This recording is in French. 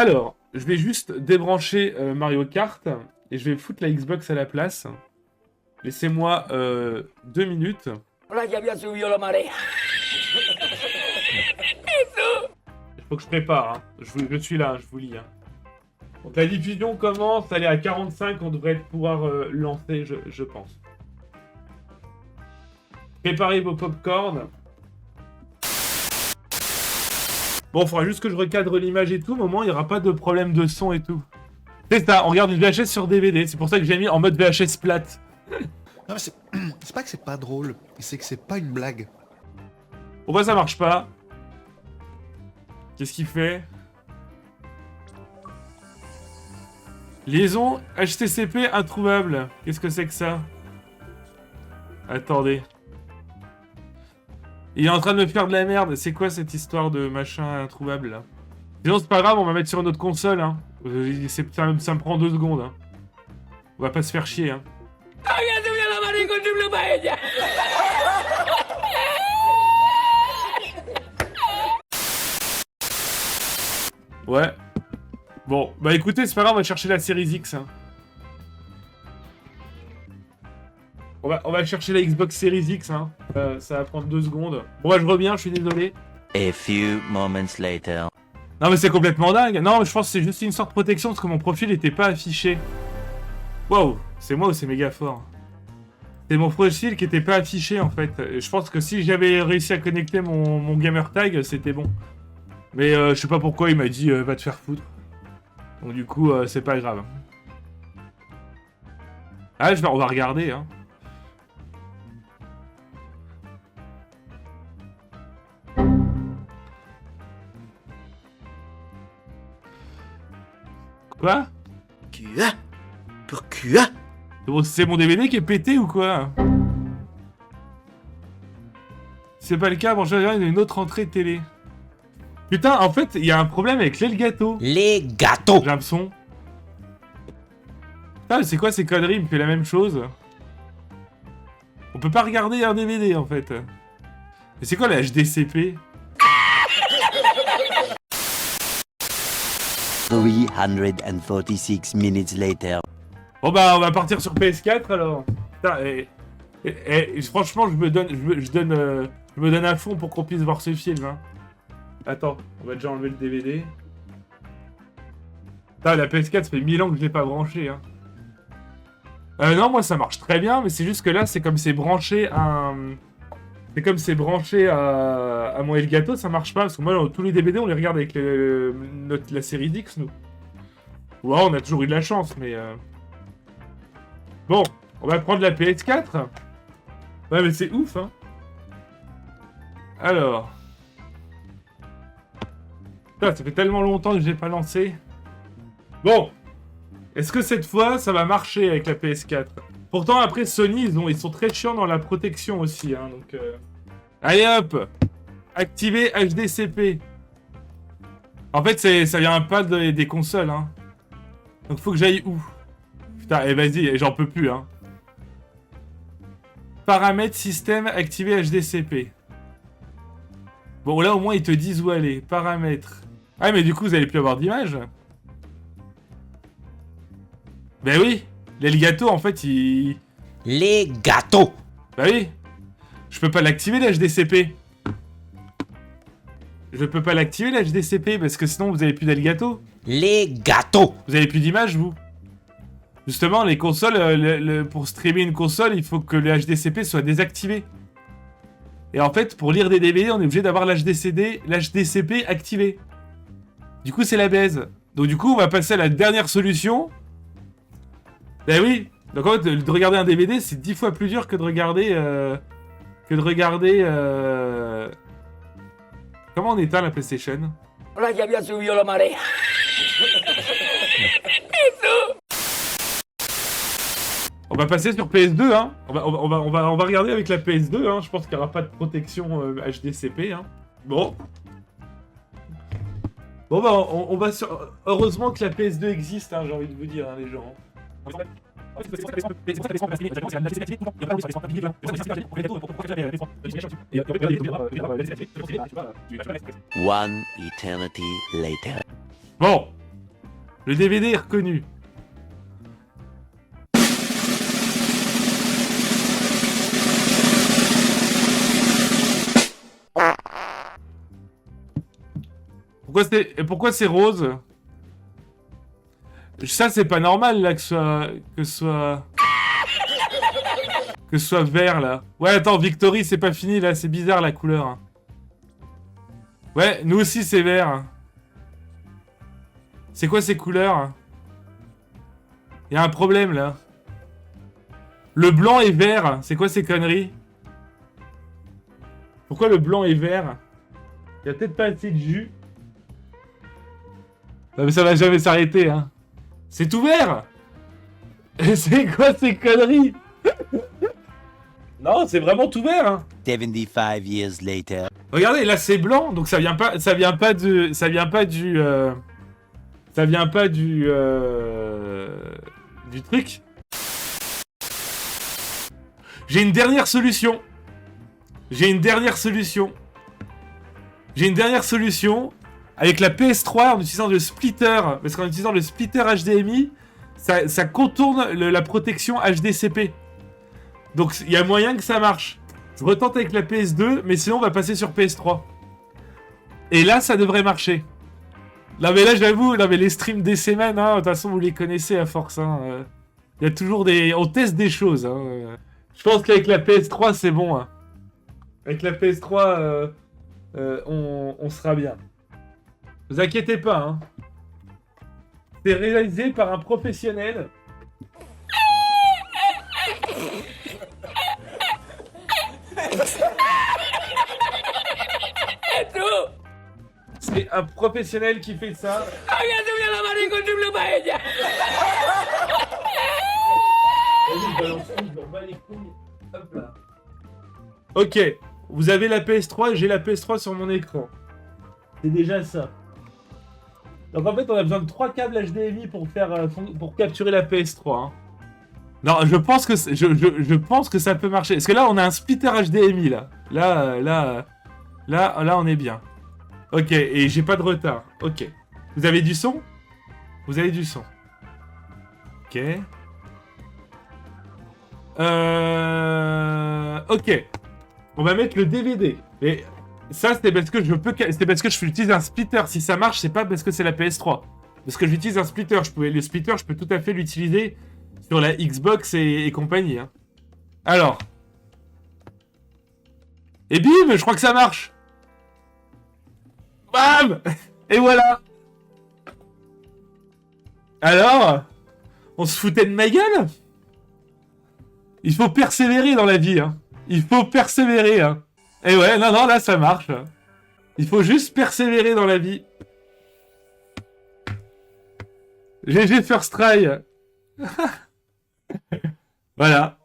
Alors, je vais juste débrancher Mario Kart et je vais foutre la Xbox à la place. Laissez-moi 2 minutes. Là, ya había subido la marea. Il faut que je prépare. Hein. Je suis là, je vous lis. Hein. Donc la diffusion commence, elle est à 45, on devrait pouvoir lancer, je pense. Préparez vos popcorn. Bon, il faudra juste que je recadre l'image et tout, mais au moins il n'y aura pas de problème de son et tout. C'est ça, on regarde une VHS sur DVD, c'est pour ça que j'ai mis en mode VHS plate. Non, mais c'est pas que c'est pas drôle, c'est que c'est pas une blague. Pourquoi ça marche pas? Qu'est-ce qu'il fait? Liaison HTCP introuvable. Qu'est-ce que c'est que ça? Attendez. Il est en train de me faire de la merde. C'est quoi cette histoire de machin introuvable là? Sinon c'est pas grave, on va mettre sur notre console. Hein. Ça me prend 2 secondes. Hein. On va pas se faire chier. Hein. Había subido la marea con triple paella. Ouais. Bon, bah écoutez, c'est pas grave, on va chercher la série X. Hein. On va chercher la Xbox Series X. Hein. Ça va prendre 2 secondes. Bon, bah, je reviens, je suis désolé. A few moments later. Non, mais c'est complètement dingue. Non, mais je pense que c'est juste une sorte de protection parce que mon profil était pas affiché. Waouh, c'est moi ou c'est méga fort? C'est mon profil qui était pas affiché en fait. Je pense que si j'avais réussi à connecter mon gamer tag, c'était bon. Mais je sais pas pourquoi il m'a dit va te faire foutre. Donc du coup, c'est pas grave. Ah, on va regarder, hein. Quoi? Quoi? Pourquoi? C'est mon DVD qui est pété ou quoi? Si c'est pas le cas, bon, je vais regarder une autre entrée télé. Putain, en fait, il y a un problème avec l'Elgato. Les gâteaux. J'ai l'impression. Putain, mais c'est quoi ces conneries? Il me fait la même chose. On peut pas regarder un DVD, en fait. Mais c'est quoi la HDCP? 346 minutes later. Bon bah, on va partir sur PS4, alors. Putain, franchement, je me donne à fond pour qu'on puisse voir ce film, hein. Attends, on va déjà enlever le DVD. Putain, la PS4, ça fait 1000 ans que je l'ai pas branché, hein. Non, moi ça marche très bien, mais c'est juste que là, c'est comme c'est branché à... C'est comme c'est branché à mon Elgato, ça marche pas. Parce que moi, tous les DVD, on les regarde avec la série X, nous. Ouais, on a toujours eu de la chance, mais... Bon, on va prendre la PS4. Ouais, mais c'est ouf, hein. Alors... Putain, ça fait tellement longtemps que je l'ai pas lancé. Bon. Est-ce que cette fois, ça va marcher avec la PS4? Pourtant, après, Sony, ils sont très chiants dans la protection aussi, hein, donc... Allez, hop! Activer HDCP. En fait, ça vient pas des consoles, hein. Donc, faut que j'aille où? Putain, vas-y, j'en peux plus, hein. Paramètres système, activer HDCP. Bon, là, au moins, ils te disent où aller. Paramètres. Ah, mais du coup, vous allez plus avoir d'image. Ben oui, l'Elgato, en fait, il... Les gâteaux. Bah oui. Je peux pas l'activer, l'HDCP. Je peux pas l'activer, l'HDCP, parce que sinon, vous avez plus d'Elgato. Les gâteaux. Vous avez plus d'image, vous. Justement, les consoles, pour streamer une console, il faut que le HDCP soit désactivé. Et en fait, pour lire des DVD, on est obligé d'avoir l'HDCP activé. Du coup, c'est la baise. Donc du coup, on va passer à la dernière solution. Ben oui. Donc en fait, de regarder un DVD, c'est 10 fois plus dur que de regarder... Comment on éteint la PlayStation? Là, ya había subido la marea. On va passer sur PS2, hein. On va regarder avec la PS2, hein. Je pense qu'il n'y aura pas de protection HDCP, hein. Bon. Bon bah on va sur... Heureusement que la PS2 existe, hein, j'ai envie de vous dire, hein, les gens. One eternity later. Bon, Le DVD est reconnu. Pourquoi c'est rose? Ça, c'est pas normal, là, que ce soit vert, là. Ouais, attends, Victory, c'est pas fini, là. C'est bizarre, la couleur. Hein. Ouais, nous aussi, c'est vert. Hein. C'est quoi ces couleurs? Il y a un problème, là. Le blanc est vert. C'est quoi ces conneries? Pourquoi le blanc est vert? Il y a peut-être pas assez de jus. Non, mais ça va jamais s'arrêter, hein. C'est tout vert. C'est quoi ces conneries? Non, c'est vraiment tout vert, hein. 75 years later. Regardez, là c'est blanc, donc ça vient pas du truc. J'ai une dernière solution. Avec la PS3, en utilisant le splitter, parce qu'en utilisant le splitter HDMI, ça contourne la protection HDCP. Donc il y a moyen que ça marche. Je retente avec la PS2, mais sinon on va passer sur PS3. Et là, ça devrait marcher. Non mais là, j'avoue, les streams des semaines, hein, de toute façon, vous les connaissez à force. Hein, il y a toujours des... On teste des choses. Hein, Je pense qu'avec la PS3, c'est bon. Hein. Avec la PS3, on sera bien. Vous inquiétez pas, hein. C'est réalisé par un professionnel. C'est un professionnel qui fait ça. ¡Había subido la María con triple paella! Vas-y, balance tout, je m'en bats les couilles. Hop là. Ok, vous avez la PS3 et j'ai la PS3 sur mon écran. C'est déjà ça. Donc en fait, on a besoin de 3 câbles HDMI pour capturer la PS3. Hein. Non, je pense que ça peut marcher. Parce que là, on a un splitter HDMI là. Là, on est bien. Ok, et j'ai pas de retard. Ok. Vous avez du son? Vous avez du son. Ok. Ok. On va mettre le DVD. Et ça, c'est parce que je utilise un splitter. Si ça marche, c'est pas parce que c'est la PS3. Parce que j'utilise un splitter. Le splitter, je peux tout à fait l'utiliser sur la Xbox et compagnie. Hein. Alors. Et bim, je crois que ça marche. Bam! Et voilà! Alors? On se foutait de ma gueule? Il faut persévérer dans la vie, hein. Il faut persévérer, hein. Et ouais, non, là, ça marche. Il faut juste persévérer dans la vie. GG First Try. Voilà.